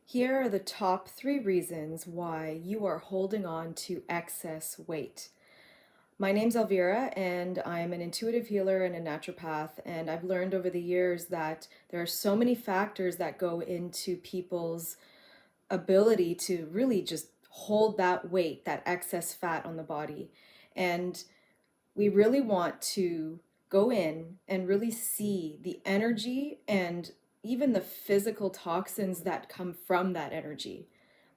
Here are the top 3 reasons why you are holding on to excess weight. My name's Elvira, and I'm an intuitive healer and a naturopath. And I've learned over the years that there are so many factors that go into people's ability to really just hold that weight, that excess fat on the body. And we really want to go in and really see the energy and even the physical toxins that come from that energy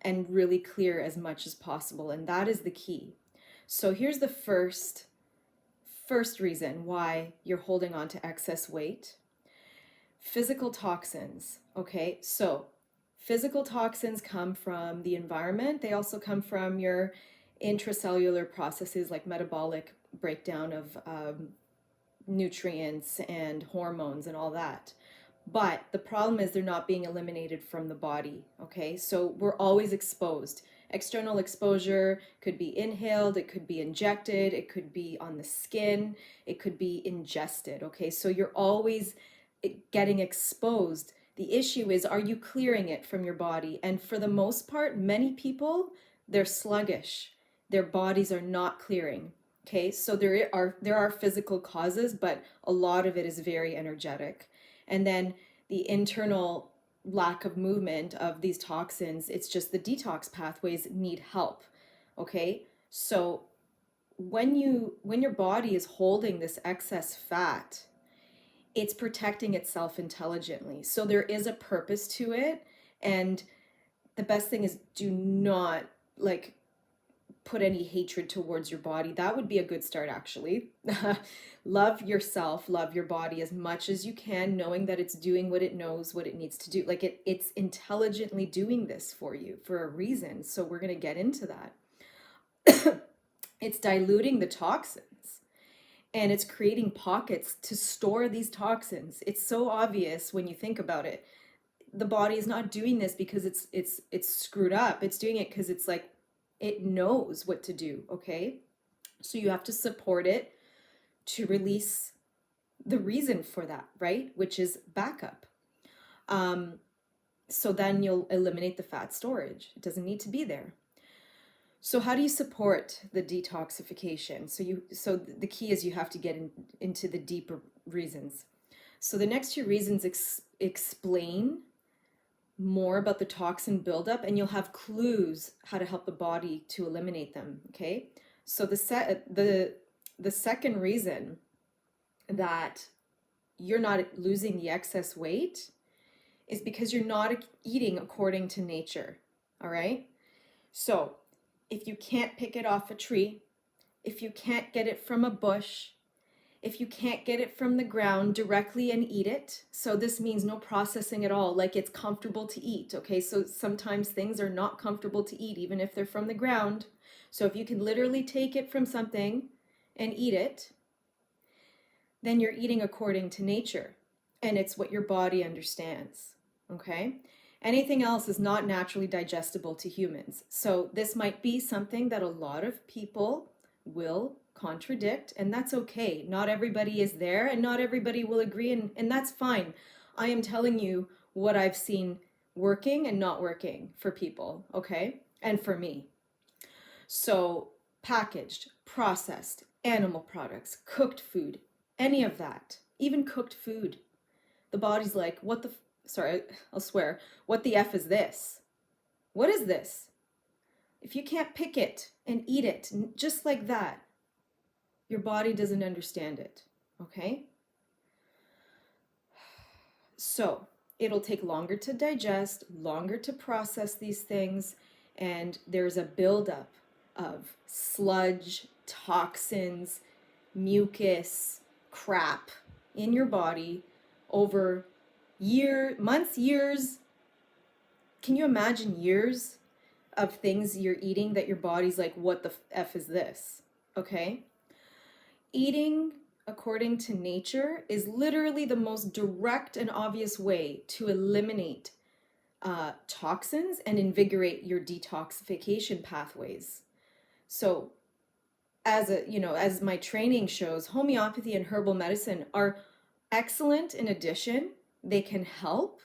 and really clear as much as possible. And that is the key. So here's the first reason why you're holding on to excess weight. Physical toxins. Okay, so physical toxins come from the environment. They also come from your intracellular processes like metabolic breakdown of nutrients and hormones and all that. But the problem is they're not being eliminated from the body. Okay, so we're always exposed. External exposure could be inhaled, it could be injected, it could be on the skin, it could be ingested. Okay, so you're always getting exposed. The issue is, are you clearing it from your body? And for the most part, many people, they're sluggish. Their bodies are not clearing. Okay, so there are physical causes, but a lot of it is very energetic. And then the internal lack of movement of these toxins, it's just the detox pathways need help. Okay, so when your body is holding this excess fat, it's protecting itself intelligently. So there is a purpose to it. And the best thing is, do not like put any hatred towards your body. That would be a good start, actually. Love yourself, love your body as much as you can, knowing that it's doing what it knows, what it needs to do. Like it's intelligently doing this for you for a reason. So we're going to get into that. It's diluting the toxins and it's creating pockets to store these toxins. It's so obvious when you think about it. The body is not doing this because it's screwed up. It's doing it because it's like it knows what to do. Okay, so you have to support it to release the reason for that, right? Which is backup. So then you'll eliminate the fat storage. It doesn't need to be there. So how do you support the detoxification? So the key is you have to get into the deeper reasons. So the next 2 reasons explain more about the toxin buildup, and you'll have clues how to help the body to eliminate them. Okay, so the second reason that you're not losing the excess weight is because you're not eating according to nature. All right, so if you can't pick it off a tree, if you can't get it from a bush, if you can't get it from the ground directly and eat it, so this means no processing at all, like it's comfortable to eat. Okay, so sometimes things are not comfortable to eat even if they're from the ground. So if you can literally take it from something and eat it, then you're eating according to nature, and it's what your body understands. Okay, anything else is not naturally digestible to humans. So this might be something that a lot of people will contradict, and that's okay. Not everybody is there, and not everybody will agree, and that's fine. I am telling you what I've seen working and not working for people, okay? And for me. So packaged, processed, animal products, cooked food, any of that, even cooked food. The body's like, what the, sorry, I'll swear, what the F is this? What is this? If you can't pick it and eat it just like that, your body doesn't understand it, okay? So it'll take longer to digest, longer to process these things, and there's a buildup of sludge, toxins, mucus, crap in your body over months, years. Can you imagine years of things you're eating that your body's like, what the F is this? Okay? Eating according to nature is literally the most direct and obvious way to eliminate toxins and invigorate your detoxification pathways. So as my training shows, homeopathy and herbal medicine are excellent in addition. They can help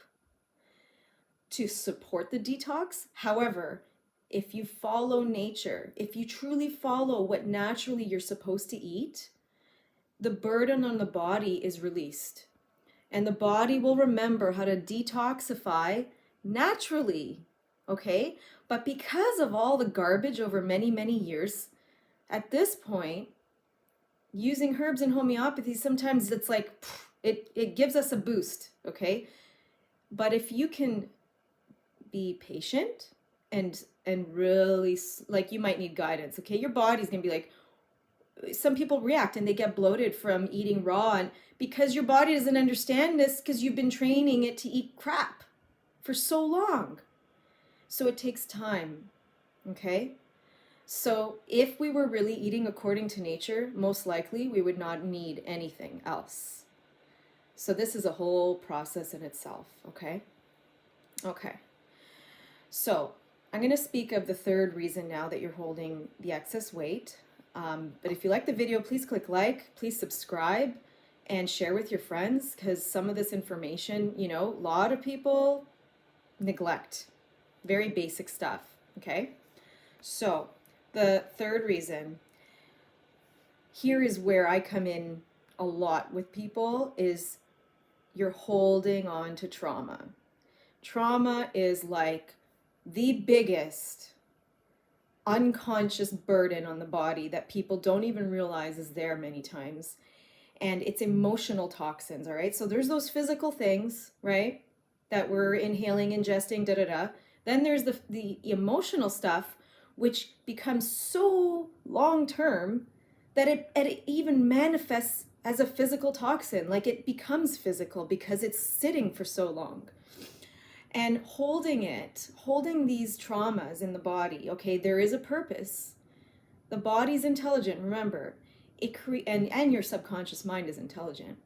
to support the detox. However, if you follow nature, if you truly follow what naturally you're supposed to eat, the burden on the body is released. And the body will remember how to detoxify naturally, okay? But because of all the garbage over many, many years, at this point, using herbs and homeopathy, sometimes it's like, it gives us a boost, okay? But if you can be patient and really, like, you might need guidance, okay? Your body's gonna be like, some people react and they get bloated from eating raw, and because your body doesn't understand this, because you've been training it to eat crap for so long. So it takes time, okay? So if we were really eating according to nature, most likely we would not need anything else. So this is a whole process in itself, okay? Okay. So I'm going to speak of the third reason now that you're holding the excess weight. But if you like the video, please click like, please subscribe, and share with your friends, because some of this information, you know, a lot of people neglect. Very basic stuff, okay? So the third reason, here is where I come in a lot with people, is you're holding on to trauma. Trauma is like the biggest unconscious burden on the body that people don't even realize is there many times. And it's emotional toxins, all right? So there's those physical things, right, that we're inhaling, ingesting, da-da-da. Then there's the emotional stuff, which becomes so long-term that it even manifests as a physical toxin. Like, it becomes physical because it's sitting for so long. And holding these traumas in the body, okay, there is a purpose. The body's intelligent, remember. And your subconscious mind is intelligent.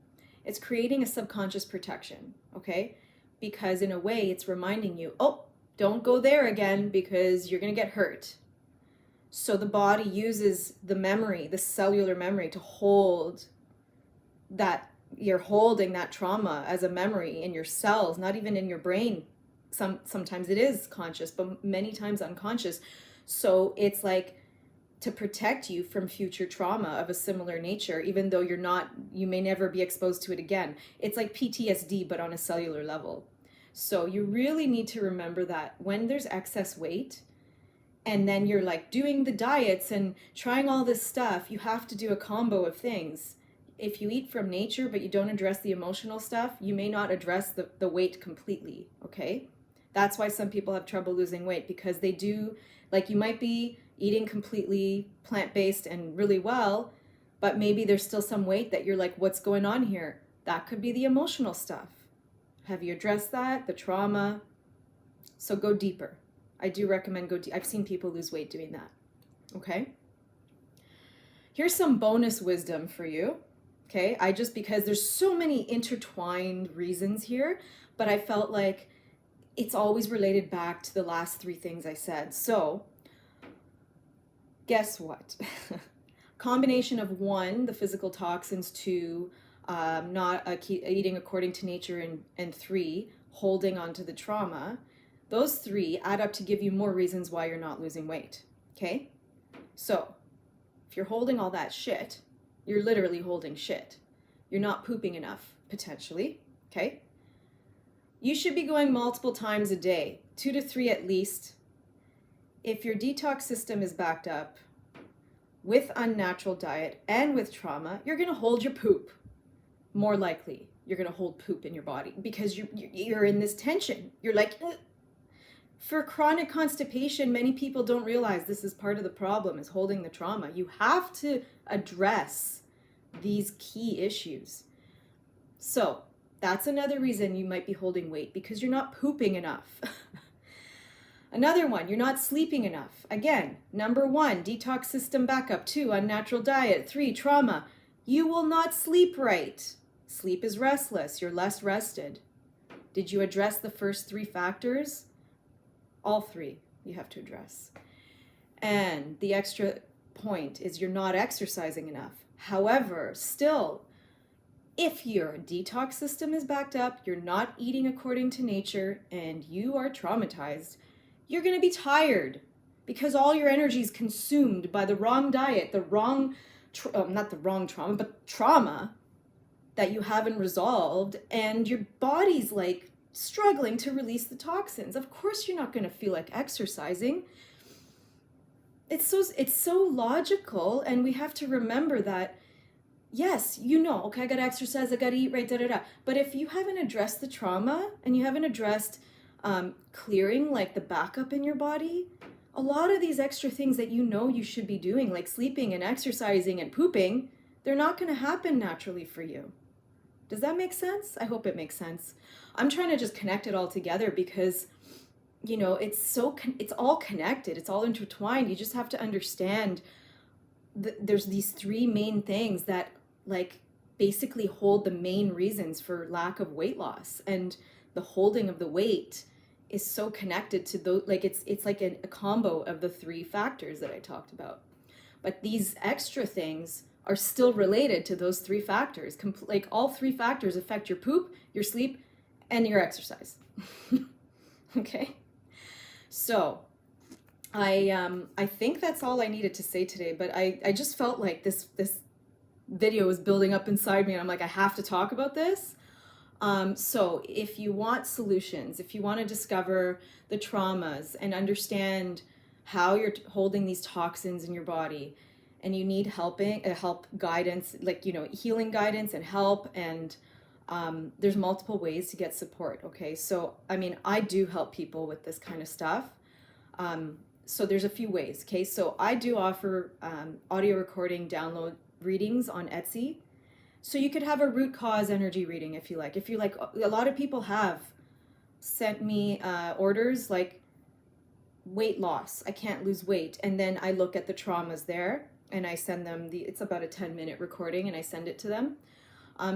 It's creating a subconscious protection, okay? Because in a way, it's reminding you, oh, don't go there again because you're going to get hurt. So the body uses the memory, the cellular memory, to hold that. You're holding that trauma as a memory in your cells, not even in your brain. Sometimes it is conscious, but many times unconscious. So it's like to protect you from future trauma of a similar nature, even though you may never be exposed to it again. It's like PTSD, but on a cellular level. So you really need to remember that when there's excess weight, and then you're like doing the diets and trying all this stuff, you have to do a combo of things. If you eat from nature, but you don't address the emotional stuff, you may not address the weight completely, okay? That's why some people have trouble losing weight, because they do, like, you might be eating completely plant-based and really well, but maybe there's still some weight that you're like, what's going on here? That could be the emotional stuff. Have you addressed that? The trauma? So go deeper. I do recommend go deep. I've seen people lose weight doing that, okay? Here's some bonus wisdom for you, okay? Because there's so many intertwined reasons here, but I felt like it's always related back to the last three things I said. So guess what? Combination of 1, the physical toxins, 2, not eating according to nature, and 3, holding on to the trauma. Those 3 add up to give you more reasons why you're not losing weight, okay? So if you're holding all that shit, you're literally holding shit. You're not pooping enough, potentially, okay? You should be going multiple times a day, 2 to 3 at least. If your detox system is backed up with unnatural diet and with trauma, you're going to hold your poop. More likely, you're going to hold poop in your body because you're in this tension. You're like, ugh. For chronic constipation, many people don't realize this is part of the problem, is holding the trauma. You have to address these key issues. So that's another reason you might be holding weight, because you're not pooping enough. Another one, you're not sleeping enough. Again, number 1, detox system backup. 2, unnatural diet. 3, trauma. You will not sleep right. Sleep is restless. You're less rested. Did you address the first 3 factors? All 3 you have to address. And the extra point is you're not exercising enough. However, still, If your detox system is backed up, you're not eating according to nature, and you are traumatized, you're going to be tired because all your energy is consumed by the wrong diet, the wrong, not the wrong trauma, but trauma that you haven't resolved, and your body's like struggling to release the toxins. Of course, you're not going to feel like exercising. It's so logical, and we have to remember that. Yes, okay, I gotta exercise, I gotta eat right, da da da. But if you haven't addressed the trauma and you haven't addressed clearing like the backup in your body, a lot of these extra things that you should be doing, like sleeping and exercising and pooping, they're not gonna happen naturally for you. Does that make sense? I hope it makes sense. I'm trying to just connect it all together because, it's all connected, it's all intertwined. You just have to understand there's these three main things that like basically hold the main reasons for lack of weight loss, and the holding of the weight is so connected to those, like it's like a combo of the three factors that I talked about. But these extra things are still related to those three factors. Like all three factors affect your poop, your sleep, and your exercise. Okay, so I think that's all I needed to say today, but I just felt like this video was building up inside me, and I'm like, I have to talk about this. So if you want solutions, if you want to discover the traumas and understand how you're holding these toxins in your body, and you need help guidance, like, healing guidance and help, and there's multiple ways to get support. Okay, so I do help people with this kind of stuff. So there's a few ways. Okay, so I do offer audio recording download readings on Etsy. So you could have a root cause energy reading if you like. If you like, a lot of people have sent me orders like weight loss. I can't lose weight. And then I look at the traumas there and I send them it's about a 10-minute recording and I send it to them.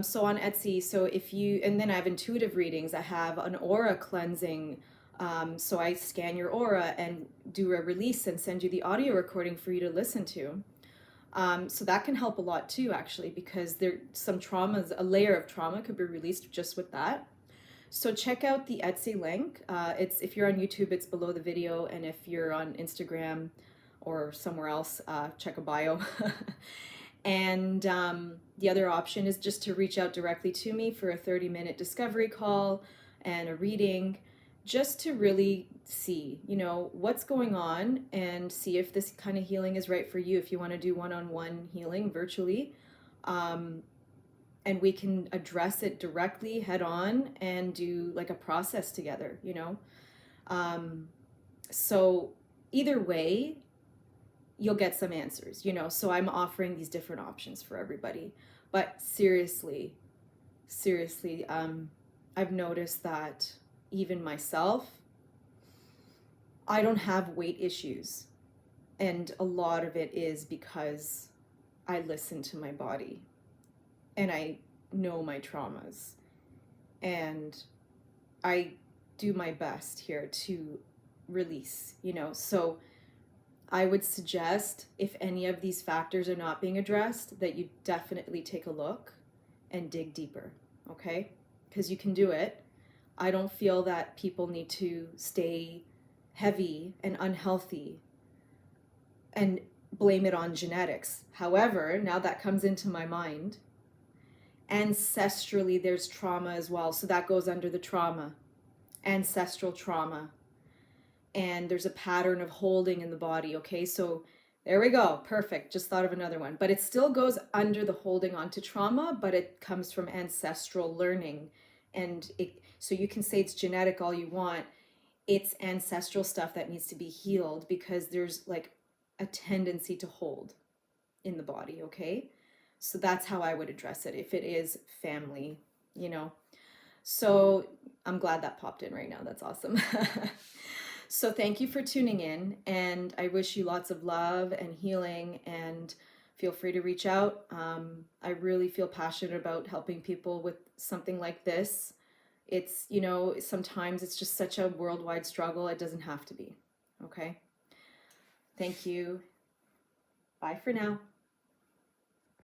So on Etsy, and then I have intuitive readings. I have an aura cleansing. So I scan your aura and do a release and send you the audio recording for you to listen to. So that can help a lot too, actually, because some traumas, a layer of trauma could be released just with that. So check out the Etsy link. If you're on YouTube, it's below the video, and if you're on Instagram or somewhere else, check a bio. And the other option is just to reach out directly to me for a 30-minute discovery call and a reading, just to really see, what's going on and see if this kind of healing is right for you. If you want to do one-on-one healing virtually, and we can address it directly head on and do like a process together, so either way, you'll get some answers, so I'm offering these different options for everybody. But seriously, I've noticed that even myself, I don't have weight issues. And a lot of it is because I listen to my body and I know my traumas, and I do my best here to release, So I would suggest, if any of these factors are not being addressed, that you definitely take a look and dig deeper, okay? Because you can do it. I don't feel that people need to stay heavy and unhealthy and blame it on genetics. However, now that comes into my mind, ancestrally there's trauma as well. So that goes under the trauma, ancestral trauma. And there's a pattern of holding in the body, okay? So there we go, perfect, just thought of another one. But it still goes under the holding onto trauma, but it comes from ancestral learning. And so you can say it's genetic all you want, it's ancestral stuff that needs to be healed, because there's like a tendency to hold in the body, okay? So that's how I would address it if it is family, So I'm glad that popped in right now, that's awesome. So thank you for tuning in, and I wish you lots of love and healing, and feel free to reach out. I really feel passionate about helping people with something like this. It's, sometimes it's just such a worldwide struggle. It doesn't have to be. Okay. Thank you. Bye for now.